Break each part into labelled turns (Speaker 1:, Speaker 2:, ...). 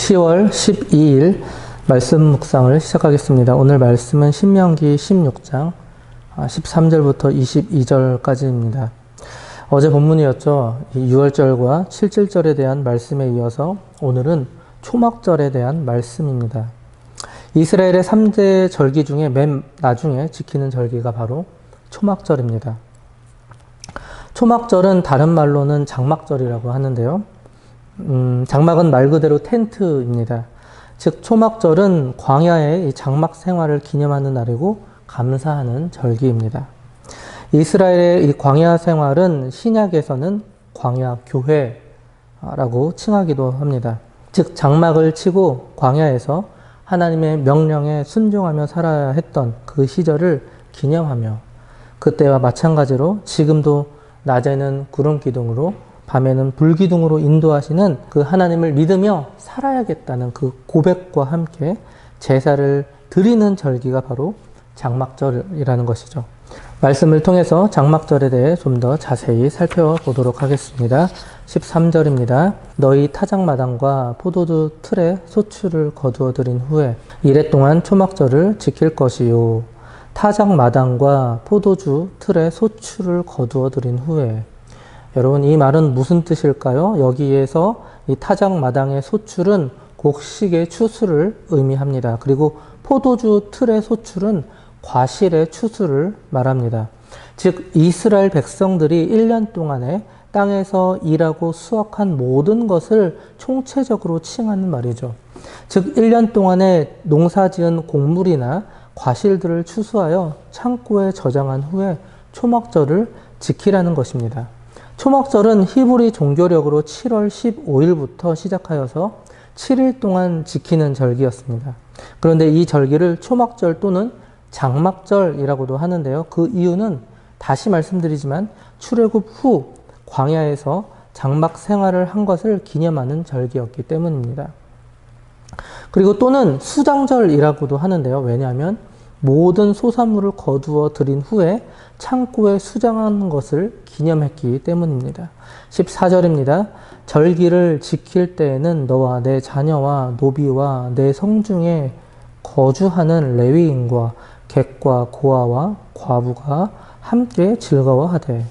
Speaker 1: 10월 12일 말씀 묵상을 시작하겠습니다. 오늘 말씀은 신명기 16장 13절부터 22절까지입니다. 어제 본문이었죠. 6월절과 7절에 대한 말씀에 이어서 오늘은 초막절에 대한 말씀입니다. 이스라엘의 3대 절기 중에 맨 나중에 지키는 절기가 바로 초막절입니다. 초막절은 다른 말로는 장막절이라고 하는데요. 장막은 말 그대로 텐트입니다. 즉 초막절은 광야의 장막 생활을 기념하는 날이고 감사하는 절기입니다. 이스라엘의 이 광야 생활은 신약에서는 광야 교회라고 칭하기도 합니다. 즉 장막을 치고 광야에서 하나님의 명령에 순종하며 살아야 했던 그 시절을 기념하며 그때와 마찬가지로 지금도 낮에는 구름 기둥으로 밤에는 불기둥으로 인도하시는 그 하나님을 믿으며 살아야겠다는 그 고백과 함께 제사를 드리는 절기가 바로 장막절이라는 것이죠. 말씀을 통해서 장막절에 대해 좀 더 자세히 살펴보도록 하겠습니다. 13절입니다. 너희 타작마당과 포도주 틀에 소출을 거두어 들인 후에 이래 동안 초막절을 지킬 것이요. 타작마당과 포도주 틀에 소출을 거두어 들인 후에 여러분 이 말은 무슨 뜻일까요? 여기에서 이 타작마당의 소출은 곡식의 추수를 의미합니다. 그리고 포도주 틀의 소출은 과실의 추수를 말합니다. 즉 이스라엘 백성들이 1년 동안에 땅에서 일하고 수확한 모든 것을 총체적으로 칭하는 말이죠. 즉 1년 동안에 농사지은 곡물이나 과실들을 추수하여 창고에 저장한 후에 초막절을 지키라는 것입니다. 초막절은 히브리 종교력으로 7월 15일부터 시작하여서 7일 동안 지키는 절기였습니다. 그런데 이 절기를 초막절 또는 장막절이라고도 하는데요. 그 이유는 다시 말씀드리지만 출애굽 후 광야에서 장막 생활을 한 것을 기념하는 절기였기 때문입니다. 그리고 또는 수장절이라고도 하는데요. 왜냐하면 모든 소산물을 거두어 들인 후에 창고에 수장하는 것을 기념했기 때문입니다. 14절입니다. 절기를 지킬 때에는 너와 내 자녀와 노비와 내 성중에 거주하는 레위인과 객과 고아와 과부가 함께 즐거워하되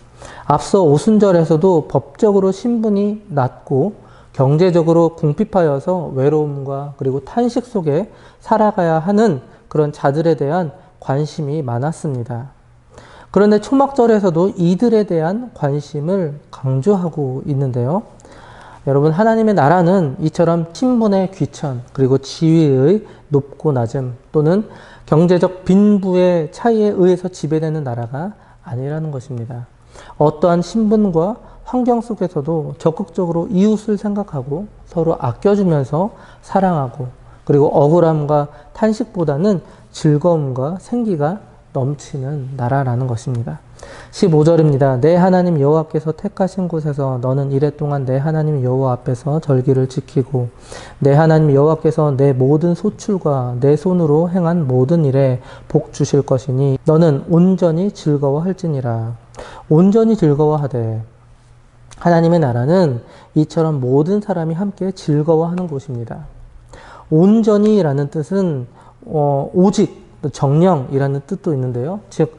Speaker 1: 앞서 오순절에서도 법적으로 신분이 낮고 경제적으로 궁핍하여서 외로움과 그리고 탄식 속에 살아가야 하는 그런 자들에 대한 관심이 많았습니다. 그런데 초막절에서도 이들에 대한 관심을 강조하고 있는데요. 여러분 하나님의 나라는 이처럼 신분의 귀천 그리고 지위의 높고 낮음 또는 경제적 빈부의 차이에 의해서 지배되는 나라가 아니라는 것입니다. 어떠한 신분과 환경 속에서도 적극적으로 이웃을 생각하고 서로 아껴주면서 사랑하고 그리고 억울함과 탄식보다는 즐거움과 생기가 넘치는 나라라는 것입니다. 15절입니다. 내 하나님 여호와께서 택하신 곳에서 너는 이래 동안 내 하나님 여호와 앞에서 절기를 지키고 내 하나님 여호와께서 내 모든 소출과 내 손으로 행한 모든 일에 복 주실 것이니 너는 온전히 즐거워할지니라. 온전히 즐거워하되 하나님의 나라는 이처럼 모든 사람이 함께 즐거워하는 곳입니다. 온전히라는 뜻은 오직 정령이라는 뜻도 있는데요. 즉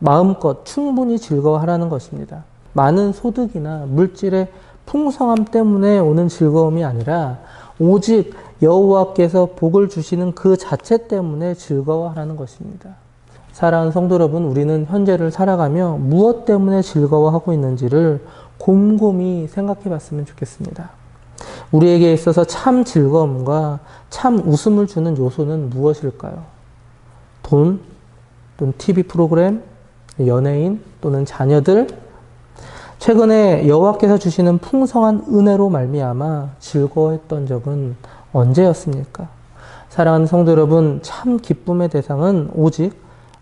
Speaker 1: 마음껏 충분히 즐거워하라는 것입니다. 많은 소득이나 물질의 풍성함 때문에 오는 즐거움이 아니라 오직 여호와께서 복을 주시는 그 자체 때문에 즐거워하라는 것입니다. 사랑하는 성도 여러분, 우리는 현재를 살아가며 무엇 때문에 즐거워하고 있는지를 곰곰이 생각해 봤으면 좋겠습니다. 우리에게 있어서 참 즐거움과 참 웃음을 주는 요소는 무엇일까요? 돈, 또는 TV 프로그램, 연예인, 또는 자녀들. 최근에 여호와께서 주시는 풍성한 은혜로 말미암아 즐거워했던 적은 언제였습니까? 사랑하는 성도 여러분, 참 기쁨의 대상은 오직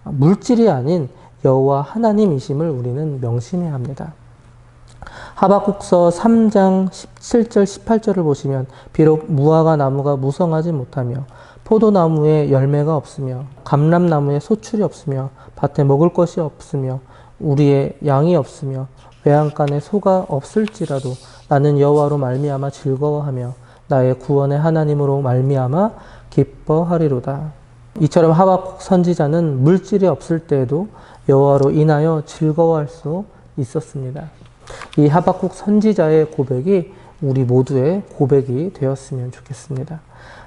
Speaker 1: 물질이 아닌 여호와 하나님이심을 우리는 명심해야 합니다. 하박국서 3장 17절 18절을 보시면 비록 무화과 나무가 무성하지 못하며 포도나무에 열매가 없으며 감람나무에 소출이 없으며 밭에 먹을 것이 없으며 우리의 양이 없으며 외양간에 소가 없을지라도 나는 여호와로 말미암아 즐거워하며 나의 구원의 하나님으로 말미암아 기뻐하리로다. 이처럼 하박국 선지자는 물질이 없을 때에도 여호와로 인하여 즐거워할 수 있었습니다. 이 하박국 선지자의 고백이 우리 모두의 고백이 되었으면 좋겠습니다.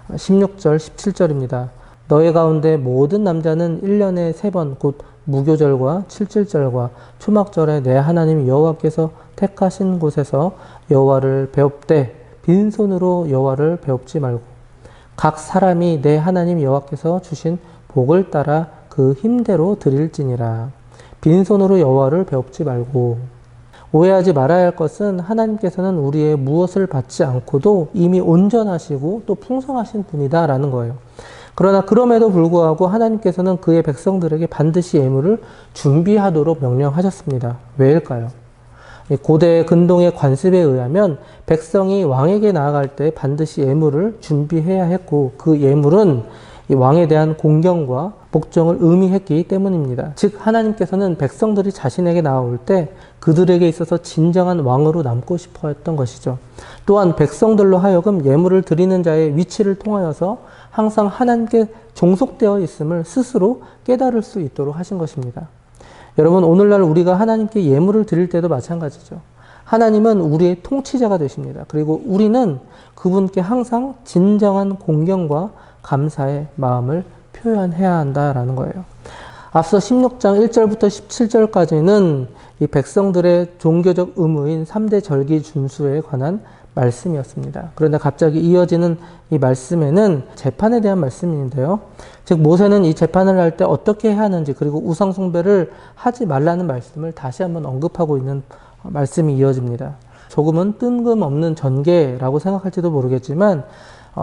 Speaker 1: 16절, 17절입니다. 너희 가운데 모든 남자는 1년에 3번 곧 무교절과 칠칠절과 초막절에 내 하나님 여호와께서 택하신 곳에서 여호와를 배웁되 빈손으로 여호와를 배웁지 말고 각 사람이 내 하나님 여호와께서 주신 복을 따라 그 힘대로 드릴지니라. 빈손으로 여호와를 배웁지 말고. 오해하지 말아야 할 것은 하나님께서는 우리의 무엇을 받지 않고도 이미 온전하시고 또 풍성하신 분이다 라는 거예요. 그러나 그럼에도 불구하고 하나님께서는 그의 백성들에게 반드시 예물을 준비하도록 명령하셨습니다. 왜일까요? 고대 근동의 관습에 의하면 백성이 왕에게 나아갈 때 반드시 예물을 준비해야 했고 그 예물은 이 왕에 대한 공경과 복종을 의미했기 때문입니다. 즉 하나님께서는 백성들이 자신에게 나아올 때 그들에게 있어서 진정한 왕으로 남고 싶어 했던 것이죠. 또한 백성들로 하여금 예물을 드리는 자의 위치를 통하여서 항상 하나님께 종속되어 있음을 스스로 깨달을 수 있도록 하신 것입니다. 여러분, 오늘날 우리가 하나님께 예물을 드릴 때도 마찬가지죠. 하나님은 우리의 통치자가 되십니다. 그리고 우리는 그분께 항상 진정한 공경과 감사의 마음을 표현해야 한다라는 거예요. 앞서 16장 1절부터 17절까지는 이 백성들의 종교적 의무인 3대 절기 준수에 관한 말씀이었습니다. 그런데 갑자기 이어지는 이 말씀에는 재판에 대한 말씀인데요. 즉 모세는 이 재판을 할 때 어떻게 해야 하는지 그리고 우상 숭배를 하지 말라는 말씀을 다시 한번 언급하고 있는 말씀이 이어집니다. 조금은 뜬금없는 전개라고 생각할지도 모르겠지만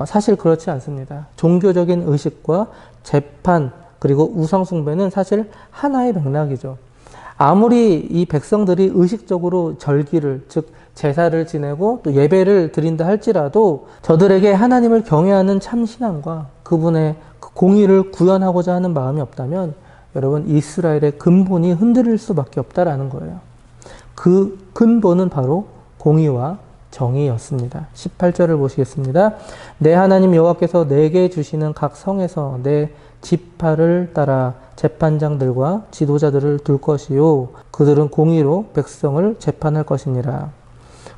Speaker 1: 사실 그렇지 않습니다. 종교적인 의식과 재판 그리고 우상 숭배는 사실 하나의 맥락이죠. 아무리 이 백성들이 의식적으로 절기를 즉 제사를 지내고 또 예배를 드린다 할지라도 저들에게 하나님을 경외하는 참신함과 그분의 그 공의를 구현하고자 하는 마음이 없다면 여러분 이스라엘의 근본이 흔들릴 수밖에 없다라는 거예요. 그 근본은 바로 공의와 정의였습니다. 18절을 보시겠습니다. 내 하나님 여호와께서 내게 주시는 각 성에서 내 지파를 따라 재판장들과 지도자들을 둘 것이요 그들은 공의로 백성을 재판할 것이니라.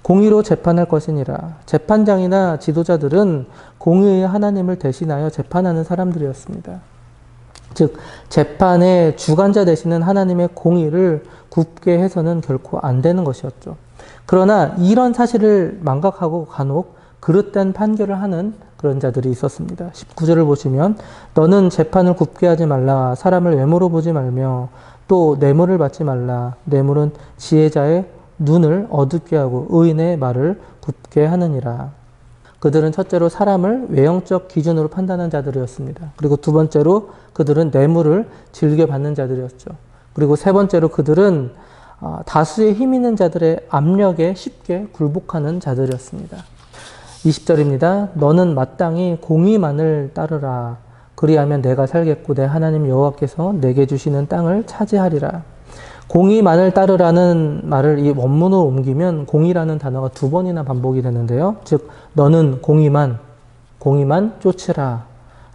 Speaker 1: 공의로 재판할 것이니라. 재판장이나 지도자들은 공의의 하나님을 대신하여 재판하는 사람들이었습니다. 즉 재판의 주관자 되시는 하나님의 공의를 굽게 해서는 결코 안 되는 것이었죠. 그러나 이런 사실을 망각하고 간혹 그릇된 판결을 하는 그런 자들이 있었습니다. 19절을 보시면 너는 재판을 굽게 하지 말라. 사람을 외모로 보지 말며 또 뇌물을 받지 말라. 뇌물은 지혜자의 눈을 어둡게 하고 의인의 말을 굽게 하느니라. 그들은 첫째로 사람을 외형적 기준으로 판단하는 자들이었습니다. 그리고 두 번째로 그들은 뇌물을 즐겨 받는 자들이었죠. 그리고 세 번째로 그들은 다수의 힘 있는 자들의 압력에 쉽게 굴복하는 자들이었습니다. 20절입니다. 너는 마땅히 공의만을 따르라. 그리하면 내가 살겠고 내 하나님 여호와께서 내게 주시는 땅을 차지하리라. 공의만을 따르라는 말을 이 원문으로 옮기면 공의라는 단어가 2번이나 반복이 되는데요. 즉 너는 공의만 쫓으라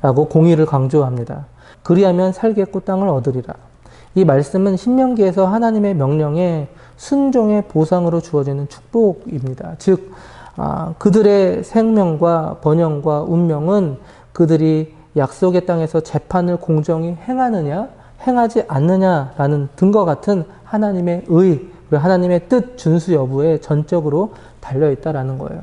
Speaker 1: 라고 공의를 강조합니다. 그리하면 살겠고 땅을 얻으리라. 이 말씀은 신명기에서 하나님의 명령에 순종의 보상으로 주어지는 축복입니다. 즉 그들의 생명과 번영과 운명은 그들이 약속의 땅에서 재판을 공정히 행하느냐 행하지 않느냐라는 등과 같은 하나님의 의 그리고 하나님의 뜻 준수 여부에 전적으로 달려있다라는 거예요.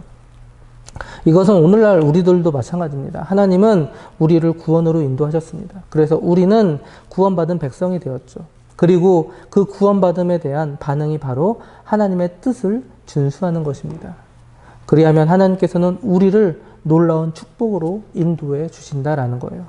Speaker 1: 이것은 오늘날 우리들도 마찬가지입니다. 하나님은 우리를 구원으로 인도하셨습니다. 그래서 우리는 구원받은 백성이 되었죠. 그리고 그 구원받음에 대한 반응이 바로 하나님의 뜻을 준수하는 것입니다. 그리하면 하나님께서는 우리를 놀라운 축복으로 인도해 주신다라는 거예요.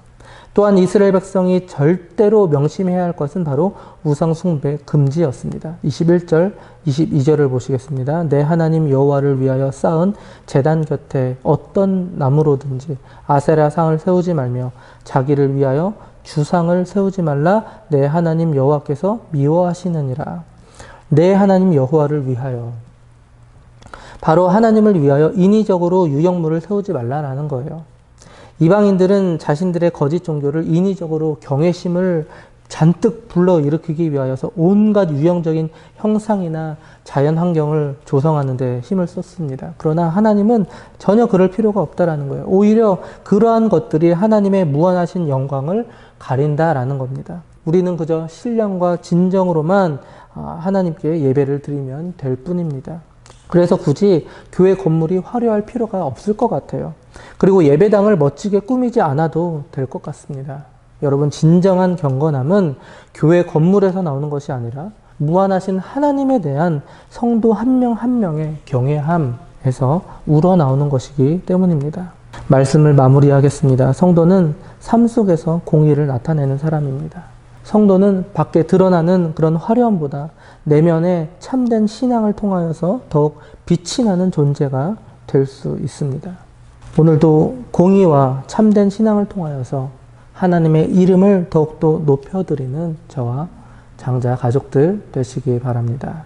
Speaker 1: 또한 이스라엘 백성이 절대로 명심해야 할 것은 바로 우상 숭배 금지였습니다. 21절, 22절을 보시겠습니다. 내 하나님 여호와를 위하여 쌓은 제단 곁에 어떤 나무로든지 아세라 상을 세우지 말며 자기를 위하여 주상을 세우지 말라. 내 하나님 여호와께서 미워하시느니라. 내 하나님 여호와를 위하여. 바로 하나님을 위하여 인위적으로 유형물을 세우지 말라라는 거예요. 이방인들은 자신들의 거짓 종교를 인위적으로 경외심을 잔뜩 불러일으키기 위하여서 온갖 유형적인 형상이나 자연 환경을 조성하는 데 힘을 썼습니다. 그러나 하나님은 전혀 그럴 필요가 없다라는 거예요. 오히려 그러한 것들이 하나님의 무한하신 영광을 가린다라는 겁니다. 우리는 그저 신령과 진정으로만 하나님께 예배를 드리면 될 뿐입니다. 그래서 굳이 교회 건물이 화려할 필요가 없을 것 같아요. 그리고 예배당을 멋지게 꾸미지 않아도 될 것 같습니다. 여러분, 진정한 경건함은 교회 건물에서 나오는 것이 아니라 무한하신 하나님에 대한 성도 한 명 한 명의 경외함에서 우러나오는 것이기 때문입니다. 말씀을 마무리하겠습니다. 성도는 삶 속에서 공의를 나타내는 사람입니다. 성도는 밖에 드러나는 그런 화려함보다 내면의 참된 신앙을 통하여서 더욱 빛이 나는 존재가 될 수 있습니다. 오늘도 공의와 참된 신앙을 통하여서 하나님의 이름을 더욱더 높여드리는 저와 장자 가족들 되시기 바랍니다.